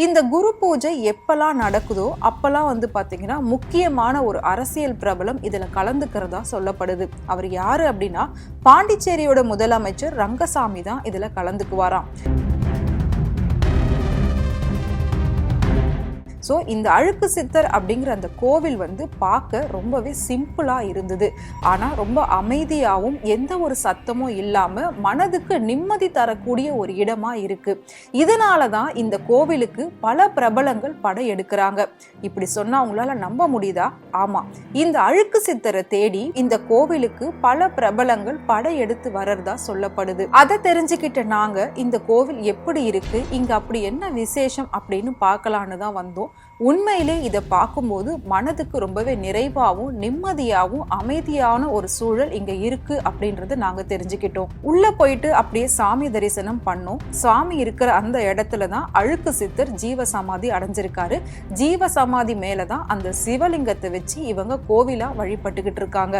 இந்த குரு பூஜை எப்பெல்லாம் நடக்குதோ அப்பெல்லாம் பாத்தீங்கன்னா முக்கியமான ஒரு அரசியல் பிரபலம் இதுல கலந்துக்கிறதா சொல்லப்படுது. அவர் யாரு அப்படின்னா பாண்டிச்சேரியோட முதலமைச்சர் ரங்கசாமி தான் இதுல கலந்துக்குவாராம். ஸோ இந்த அழுக்கு சித்தர் அப்படிங்கிற அந்த கோவில் பார்க்க ரொம்பவே சிம்பிளாக இருந்தது. ஆனால் ரொம்ப அமைதியாகவும் எந்த ஒரு சத்தமும் இல்லாமல் மனதுக்கு நிம்மதி தரக்கூடிய ஒரு இடமா இருக்கு. இதனால தான் இந்த கோவிலுக்கு பல பிரபலங்கள் படையெடுக்கிறாங்க. இப்படி சொன்னா உங்களால நம்ப முடியுதா? ஆமா, இந்த அழுக்கு சித்தரை தேடி இந்த கோவிலுக்கு பல பிரபலங்கள் படையெடுத்து வர்றதா சொல்லப்படுது. அதை தெரிஞ்சுக்கிட்ட நாங்க இந்த கோவில் எப்படி இருக்கு, இங்க அப்படி என்ன விசேஷம் அப்படின்னு பார்க்கலான்னு தான் வந்தோம். உண்மையிலே இதை பார்க்கும்போது மனதுக்கு ரொம்பவே நிறைவாகவும் நிம்மதியாகவும் அமைதியான ஒரு சூழல் இங்க இருக்கு அப்படின்றது நாங்க தெரிஞ்சுக்கிட்டோம். உள்ள போயிட்டு அப்படியே சாமி தரிசனம் பண்ணோம். சாமி இருக்கிற அந்த இடத்துல தான் அழுக்கு சித்தர் ஜீவ சமாதி அடைஞ்சிருக்காரு. ஜீவ சமாதி மேலதான் அந்த சிவலிங்கத்தை வச்சு இவங்க கோவிலா வழிபட்டுக்கிட்டு இருக்காங்க.